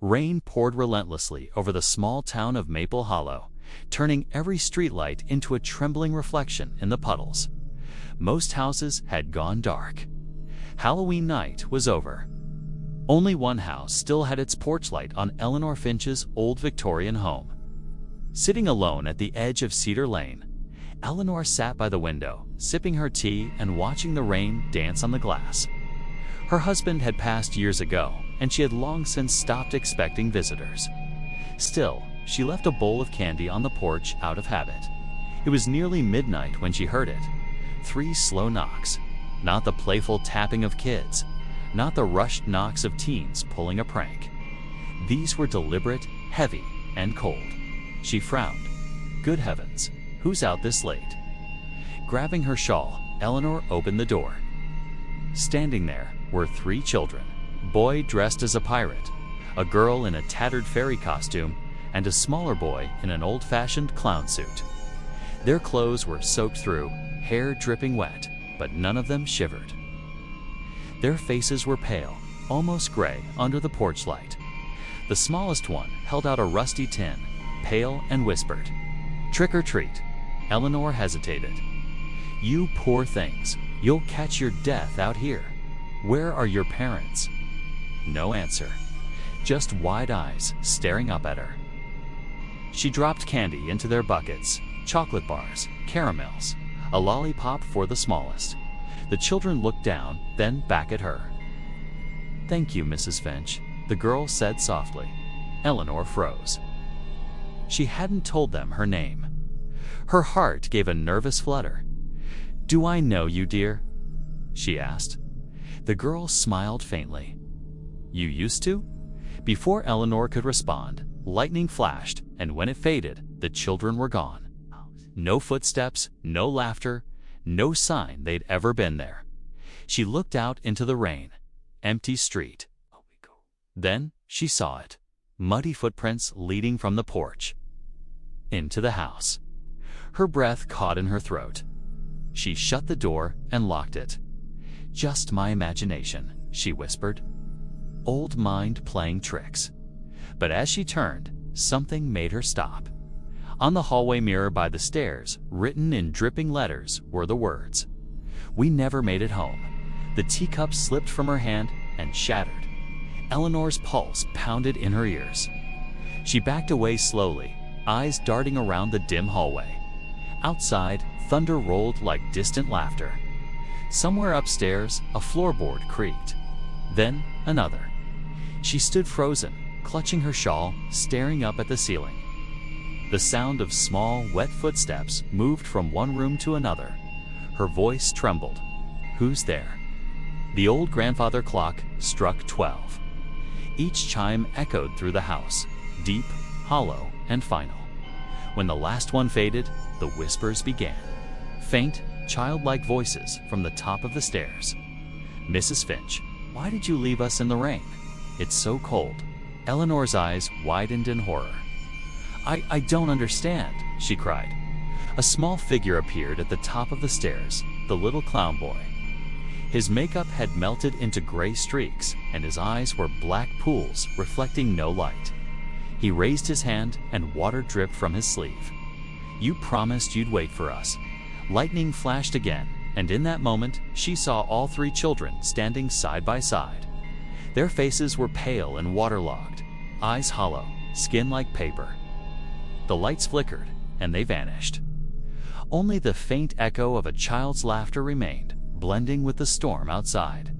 Rain poured relentlessly over the small town of Maple Hollow, turning every streetlight into a trembling reflection in the puddles. Most houses had gone dark. Halloween night was over. Only one house still had its porch light on Eleanor Finch's old Victorian home. Sitting alone at the edge of Cedar Lane, Eleanor sat by the window, sipping her tea and watching the rain dance on the glass. Her husband had passed years ago, and she had long since stopped expecting visitors. Still, she left a bowl of candy on the porch out of habit. It was nearly midnight when she heard it. 3 slow knocks. Not the playful tapping of kids. Not the rushed knocks of teens pulling a prank. These were deliberate, heavy, and cold. She frowned. Good heavens, who's out this late? Grabbing her shawl, Eleanor opened the door. Standing there were 3 children. Boy dressed as a pirate, a girl in a tattered fairy costume, and a smaller boy in an old-fashioned clown suit. Their clothes were soaked through, hair dripping wet, but none of them shivered. Their faces were pale, almost gray under the porch light. The smallest one held out a rusty tin, pale, and whispered, "Trick or treat." Eleanor hesitated. "You poor things, you'll catch your death out here. Where are your parents?" No answer, just wide eyes staring up at her. She dropped candy into their buckets, chocolate bars, caramels, a lollipop for the smallest. The children looked down, then back at her. "Thank you, Mrs. Finch," the girl said softly. Eleanor froze. She hadn't told them her name. Her heart gave a nervous flutter. "Do I know you, dear?" she asked. The girl smiled faintly. "You used to?" Before Eleanor could respond, lightning flashed, and when it faded, the children were gone. No footsteps, no laughter, no sign they'd ever been there. She looked out into the rain. Empty street. Then she saw it. Muddy footprints leading from the porch into the house. Her breath caught in her throat. She shut the door and locked it. "Just my imagination," she whispered. Old mind playing tricks. But as she turned, something made her stop. On the hallway mirror by the stairs, written in dripping letters, were the words, "We never made it home." The teacup slipped from her hand and shattered. Eleanor's pulse pounded in her ears. She backed away slowly, eyes darting around the dim hallway. Outside, thunder rolled like distant laughter. Somewhere upstairs, a floorboard creaked. Then another. She stood frozen, clutching her shawl, staring up at the ceiling. The sound of small, wet footsteps moved from one room to another. Her voice trembled. "Who's there?" The old grandfather clock struck 12. Each chime echoed through the house, deep, hollow, and final. When the last one faded, the whispers began. Faint, childlike voices from the top of the stairs. "Mrs. Finch, why did you leave us in the rain? It's so cold." Eleanor's eyes widened in horror. I don't understand," she cried. A small figure appeared at the top of the stairs, the little clown boy. His makeup had melted into gray streaks, and his eyes were black pools reflecting no light. He raised his hand, and water dripped from his sleeve. "You promised you'd wait for us." Lightning flashed again, and in that moment, she saw all 3 children standing side by side. Their faces were pale and waterlogged, eyes hollow, skin like paper. The lights flickered, and they vanished. Only the faint echo of a child's laughter remained, blending with the storm outside.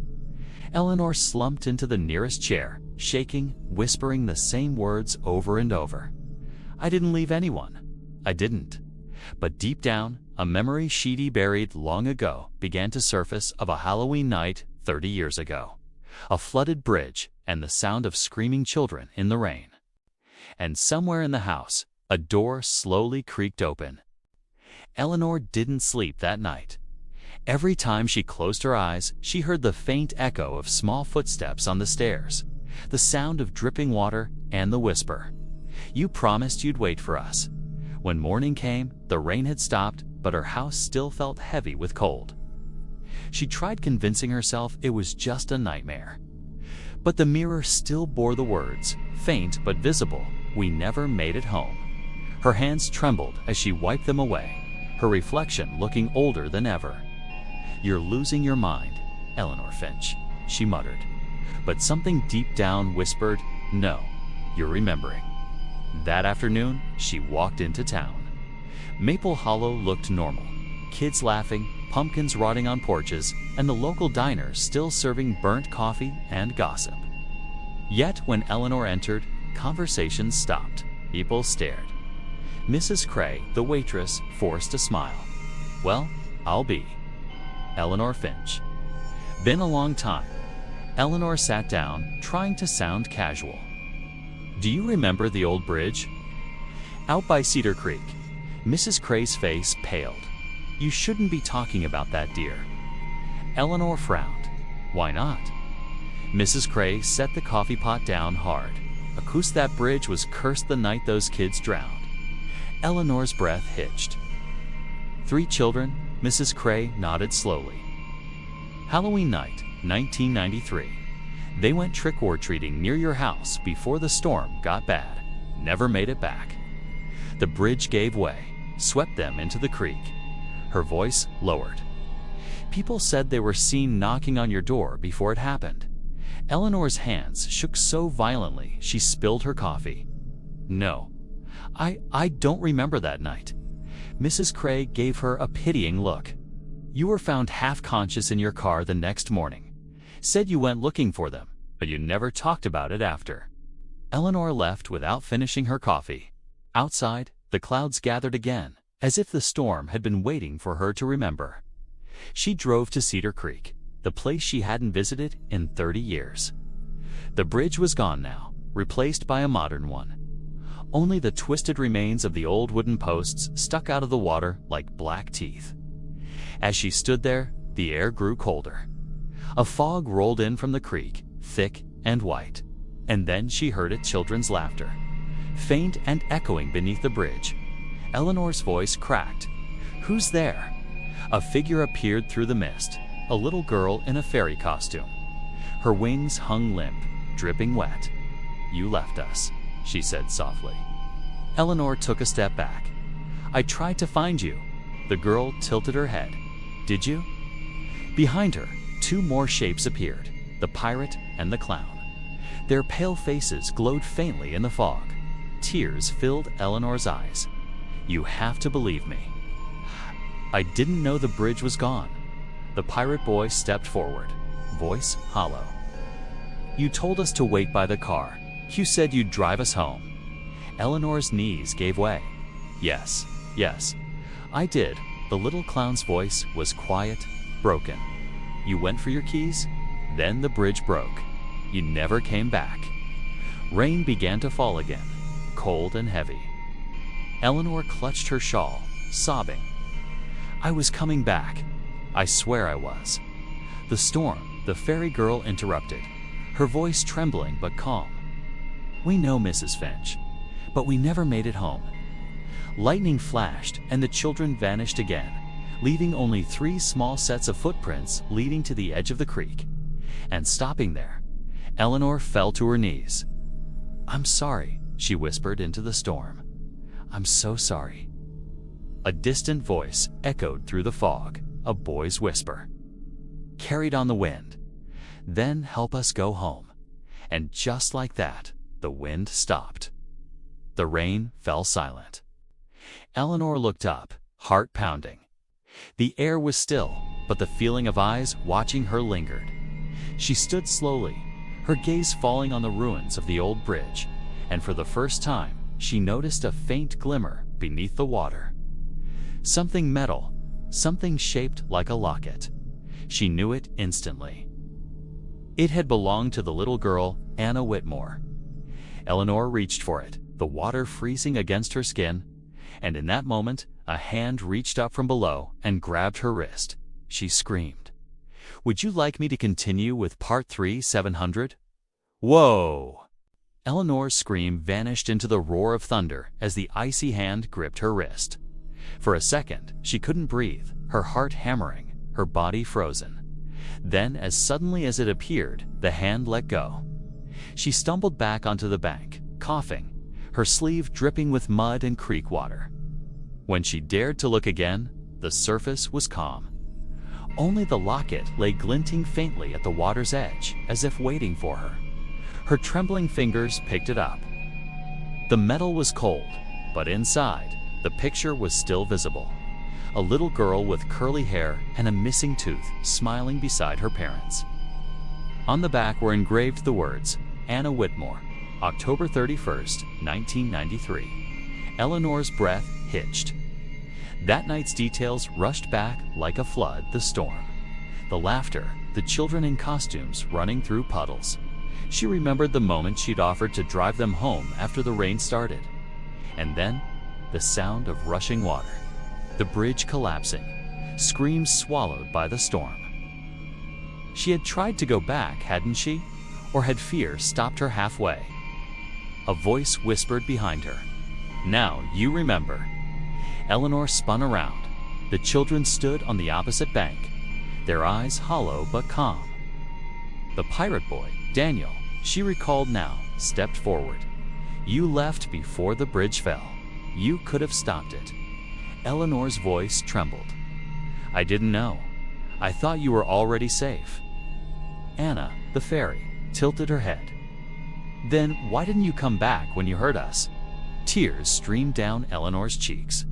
Eleanor slumped into the nearest chair, shaking, whispering the same words over and over. "I didn't leave anyone. I didn't." But deep down, a memory she'd buried long ago began to surface of a Halloween night 30 years ago. A flooded bridge and the sound of screaming children in the rain. And somewhere in the house, a door slowly creaked open. Eleanor didn't sleep that night. Every time she closed her eyes, she heard the faint echo of small footsteps on the stairs, the sound of dripping water, and the whisper, "You promised you'd wait for us." When morning came, the rain had stopped, but her house still felt heavy with cold. She tried convincing herself it was just a nightmare. But the mirror still bore the words, faint but visible, "We never made it home." Her hands trembled as she wiped them away, her reflection looking older than ever. "You're losing your mind, Eleanor Finch," she muttered. But something deep down whispered, "No, you're remembering." That afternoon, she walked into town. Maple Hollow looked normal. Kids laughing, pumpkins rotting on porches, and the local diners still serving burnt coffee and gossip. Yet when Eleanor entered, conversations stopped. People stared. Mrs. Cray, the waitress, forced a smile. "Well, I'll be Eleanor Finch." "Been a long time." Eleanor sat down, trying to sound casual. "Do you remember the old bridge?" "Out by Cedar Creek." Mrs. Cray's face paled. "You shouldn't be talking about that, dear." Eleanor frowned. "Why not?" Mrs. Cray set the coffee pot down hard. "Acoust that bridge was cursed the night those kids drowned." Eleanor's breath hitched. "3 children?" Mrs. Cray nodded slowly. "Halloween night, 1993. They went trick-or-treating near your house before the storm got bad. Never made it back. The bridge gave way, swept them into the creek." Her voice lowered. "People said they were seen knocking on your door before it happened." Eleanor's hands shook so violently she spilled her coffee. "No, I don't remember that night." Mrs. Cray gave her a pitying look. "You were found half-conscious in your car the next morning. Said you went looking for them, but you never talked about it after." Eleanor left without finishing her coffee. Outside, the clouds gathered again, as if the storm had been waiting for her to remember. She drove to Cedar Creek, the place she hadn't visited in 30 years. The bridge was gone now, replaced by a modern one. Only the twisted remains of the old wooden posts stuck out of the water like black teeth. As she stood there, the air grew colder. A fog rolled in from the creek, thick and white. And then she heard a children's laughter, faint and echoing beneath the bridge. Eleanor's voice cracked. "Who's there?" A figure appeared through the mist, a little girl in a fairy costume. Her wings hung limp, dripping wet. "You left us," she said softly. Eleanor took a step back. "I tried to find you." The girl tilted her head. "Did you?" Behind her, 2 more shapes appeared, the pirate and the clown. Their pale faces glowed faintly in the fog. Tears filled Eleanor's eyes. "You have to believe me." "I didn't know the bridge was gone." The pirate boy stepped forward, voice hollow. "You told us to wait by the car. You said you'd drive us home." Eleanor's knees gave way. Yes, I did." The little clown's voice was quiet, broken. "You went for your keys? Then the bridge broke. You never came back." Rain began to fall again, cold and heavy. Eleanor clutched her shawl, sobbing. "I was coming back. I swear I was." "The storm," the fairy girl interrupted, her voice trembling but calm. "We know, Mrs. Finch, but we never made it home." Lightning flashed and the children vanished again, leaving only 3 small sets of footprints leading to the edge of the creek. And stopping there, Eleanor fell to her knees. "I'm sorry," she whispered into the storm. "I'm so sorry." A distant voice echoed through the fog, a boy's whisper. Carried on the wind. "Then help us go home." And just like that, the wind stopped. The rain fell silent. Eleanor looked up, heart pounding. The air was still, but the feeling of eyes watching her lingered. She stood slowly, her gaze falling on the ruins of the old bridge, and for the first time, she noticed a faint glimmer beneath the water. Something metal, something shaped like a locket. She knew it instantly. It had belonged to the little girl, Anna Whitmore. Eleanor reached for it, the water freezing against her skin, and in that moment, a hand reached up from below and grabbed her wrist. She screamed. "Would you like me to continue with part 3, 700? Whoa! Eleanor's scream vanished into the roar of thunder as the icy hand gripped her wrist. For a second, she couldn't breathe, her heart hammering, her body frozen. Then, as suddenly as it appeared, the hand let go. She stumbled back onto the bank, coughing, her sleeve dripping with mud and creek water. When she dared to look again, the surface was calm. Only the locket lay glinting faintly at the water's edge, as if waiting for her. Her trembling fingers picked it up. The metal was cold, but inside, the picture was still visible. A little girl with curly hair and a missing tooth smiling beside her parents. On the back were engraved the words, Anna Whitmore, October 31st, 1993. Eleanor's breath hitched. That night's details rushed back like a flood, the storm. The laughter, the children in costumes running through puddles. She remembered the moment she'd offered to drive them home after the rain started. And then, the sound of rushing water. The bridge collapsing, screams swallowed by the storm. She had tried to go back, hadn't she? Or had fear stopped her halfway? A voice whispered behind her, "Now you remember." Eleanor spun around. The children stood on the opposite bank, their eyes hollow but calm. The pirate boy, Daniel, she recalled now, stepped forward. "You left before the bridge fell. You could have stopped it." Eleanor's voice trembled. "I didn't know. I thought you were already safe." Anna, the fairy, tilted her head. "Then why didn't you come back when you heard us?" Tears streamed down Eleanor's cheeks.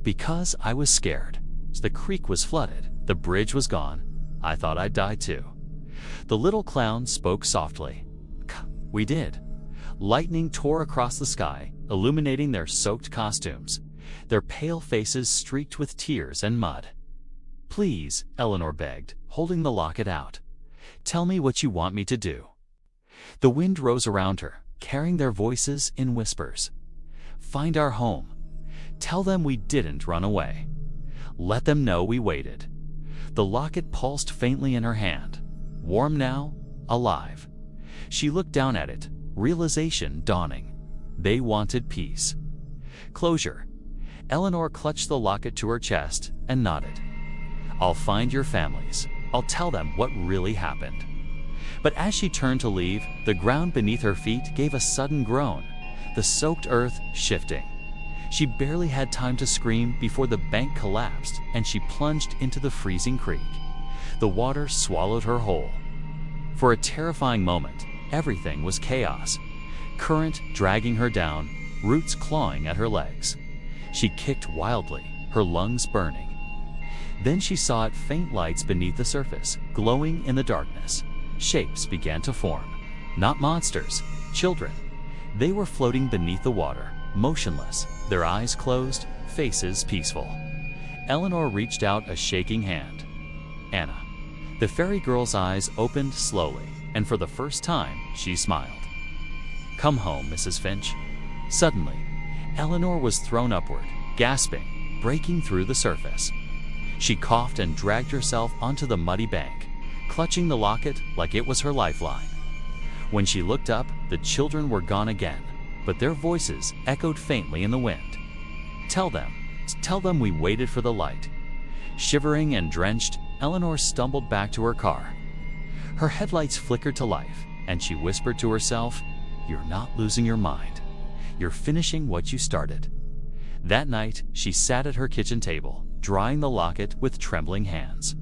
"Because I was scared. The creek was flooded. The bridge was gone. I thought I'd die too." The little clown spoke softly. "We did." Lightning tore across the sky, illuminating their soaked costumes, their pale faces streaked with tears and mud. "Please," Eleanor begged, holding the locket out. "Tell me what you want me to do." The wind rose around her, carrying their voices in whispers. "Find our home. Tell them we didn't run away. Let them know we waited." The locket pulsed faintly in her hand, warm now, alive. She looked down at it, realization dawning. They wanted peace. Closure. Eleanor clutched the locket to her chest and nodded. "I'll find your families. I'll tell them what really happened." But as she turned to leave, the ground beneath her feet gave a sudden groan, the soaked earth shifting. She barely had time to scream before the bank collapsed and she plunged into the freezing creek. The water swallowed her whole. For a terrifying moment, everything was chaos. Current dragging her down, roots clawing at her legs. She kicked wildly, her lungs burning. Then she saw at faint lights beneath the surface, glowing in the darkness. Shapes began to form. Not monsters, children. They were floating beneath the water, motionless, their eyes closed, faces peaceful. Eleanor reached out a shaking hand. "Anna." The fairy girl's eyes opened slowly, and for the first time, she smiled. "Come home, Mrs. Finch." Suddenly, Eleanor was thrown upward, gasping, breaking through the surface. She coughed and dragged herself onto the muddy bank, clutching the locket like it was her lifeline. When she looked up, the children were gone again, but their voices echoed faintly in the wind. Tell them we waited for the light." Shivering and drenched, Eleanor stumbled back to her car. Her headlights flickered to life, and she whispered to herself, "You're not losing your mind. You're finishing what you started." That night, she sat at her kitchen table, drying the locket with trembling hands.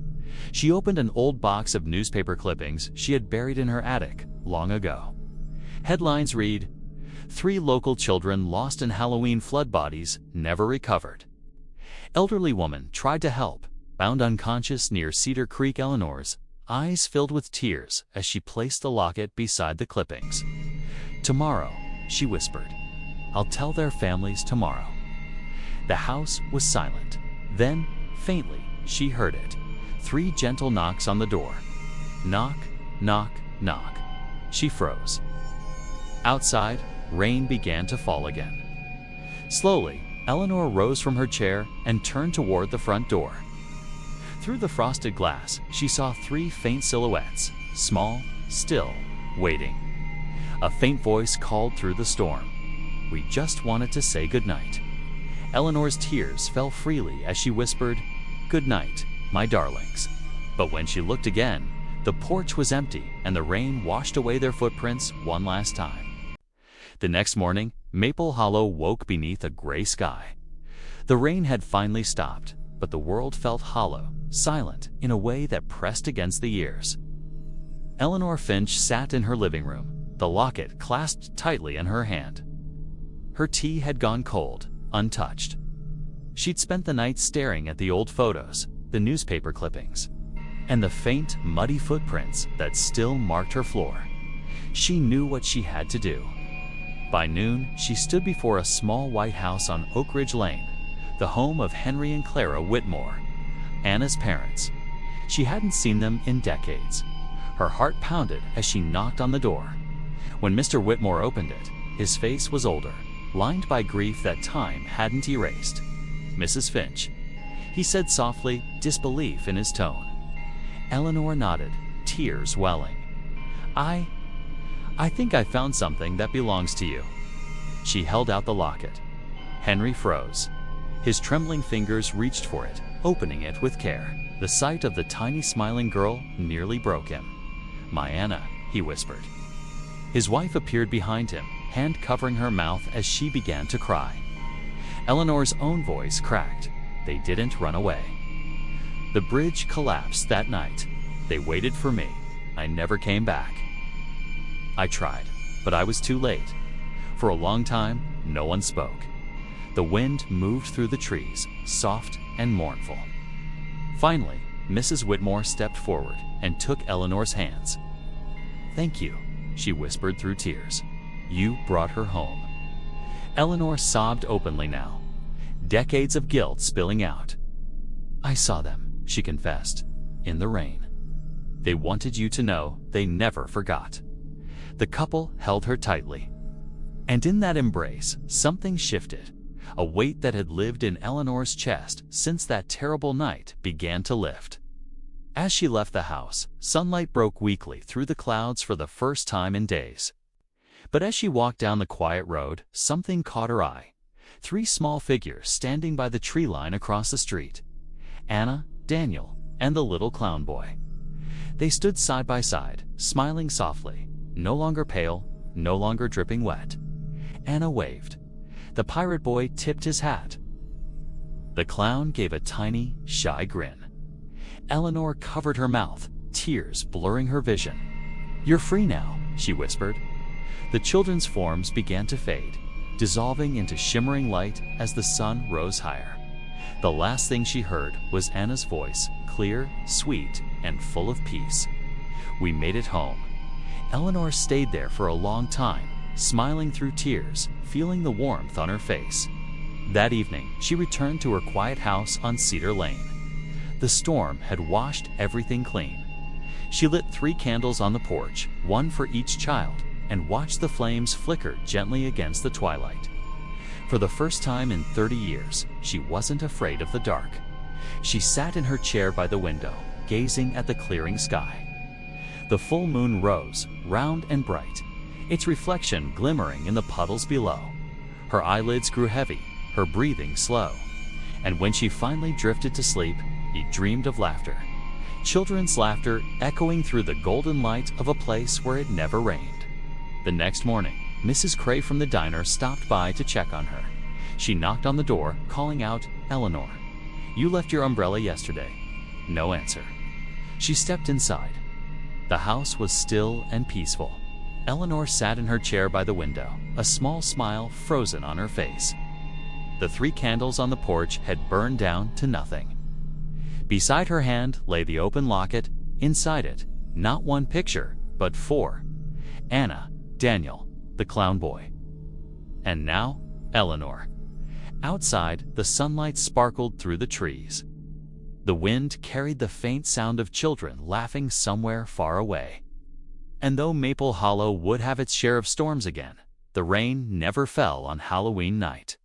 She opened an old box of newspaper clippings she had buried in her attic long ago. Headlines read, "3 local children lost in Halloween flood bodies, never recovered." Elderly woman tried to help, found unconscious near Cedar Creek. Eleanor's eyes filled with tears as she placed the locket beside the clippings. "Tomorrow," she whispered. "I'll tell their families tomorrow." The house was silent. Then, faintly, she heard it. 3 gentle knocks on the door. Knock, knock, knock. She froze. Outside, rain began to fall again. Slowly, Eleanor rose from her chair and turned toward the front door. Through the frosted glass, she saw 3 faint silhouettes, small, still, waiting. A faint voice called through the storm. "We just wanted to say goodnight." Eleanor's tears fell freely as she whispered, "Good night, my darlings." But when she looked again, The porch was empty, and the rain washed away their footprints one last time. The next morning, Maple Hollow woke beneath a gray sky. The rain had finally stopped, but the world felt hollow, silent, in a way that pressed against the ears. Eleanor Finch sat in her living room, the locket clasped tightly in her hand. Her tea had gone cold, untouched. She'd spent the night staring at the old photos, the newspaper clippings, and the faint, muddy footprints that still marked her floor. She knew what she had to do. By noon, she stood before a small white house on Oak Ridge Lane, the home of Henry and Clara Whitmore, Anna's parents. She hadn't seen them in decades. Her heart pounded as she knocked on the door. When Mr. Whitmore opened it, his face was older, lined by grief that time hadn't erased. "Mrs. Finch," he said softly, disbelief in his tone. Eleanor nodded, tears welling. I think I found something that belongs to you." She held out the locket. Henry froze. His trembling fingers reached for it, opening it with care. The sight of the tiny smiling girl nearly broke him. "My Anna," he whispered. His wife appeared behind him, hand covering her mouth as she began to cry. Eleanor's own voice cracked. "They didn't run away. The bridge collapsed that night. They waited for me. I never came back. I tried, but I was too late." For a long time, no one spoke. The wind moved through the trees, soft and mournful. Finally, Mrs. Whitmore stepped forward and took Eleanor's hands. "Thank you," she whispered through tears. "You brought her home." Eleanor sobbed openly now, decades of guilt spilling out. "I saw them," she confessed, "in the rain. They wanted you to know they never forgot." The couple held her tightly. And in that embrace, something shifted. A weight that had lived in Eleanor's chest since that terrible night began to lift. As she left the house, sunlight broke weakly through the clouds for the first time in days. But as she walked down the quiet road, something caught her eye. 3 small figures standing by the tree line across the street. Anna, Daniel, and the little clown boy. They stood side by side, smiling softly, no longer pale, no longer dripping wet. Anna waved. The pirate boy tipped his hat. The clown gave a tiny, shy grin. Eleanor covered her mouth, tears blurring her vision. "You're free now," she whispered. The children's forms began to fade, dissolving into shimmering light as the sun rose higher. The last thing she heard was Anna's voice, clear, sweet, and full of peace. "We made it home." Eleanor stayed there for a long time, smiling through tears, feeling the warmth on her face. That evening, she returned to her quiet house on Cedar Lane. The storm had washed everything clean. She lit 3 candles on the porch, one for each child, and watched the flames flicker gently against the twilight. For the first time in 30 years, she wasn't afraid of the dark. She sat in her chair by the window, gazing at the clearing sky. The full moon rose, round and bright, its reflection glimmering in the puddles below. Her eyelids grew heavy, her breathing slow. And when she finally drifted to sleep, he dreamed of laughter. Children's laughter echoing through the golden light of a place where it never rained. The next morning, Mrs. Cray from the diner stopped by to check on her. She knocked on the door, calling out, "Eleanor, you left your umbrella yesterday." No answer. She stepped inside. The house was still and peaceful. Eleanor sat in her chair by the window, a small smile frozen on her face. The 3 candles on the porch had burned down to nothing. Beside her hand lay the open locket. Inside it, not 1 picture, but 4. Anna, Daniel, the clown boy. And now, Eleanor. Outside, the sunlight sparkled through the trees. The wind carried the faint sound of children laughing somewhere far away. And though Maple Hollow would have its share of storms again, the rain never fell on Halloween night.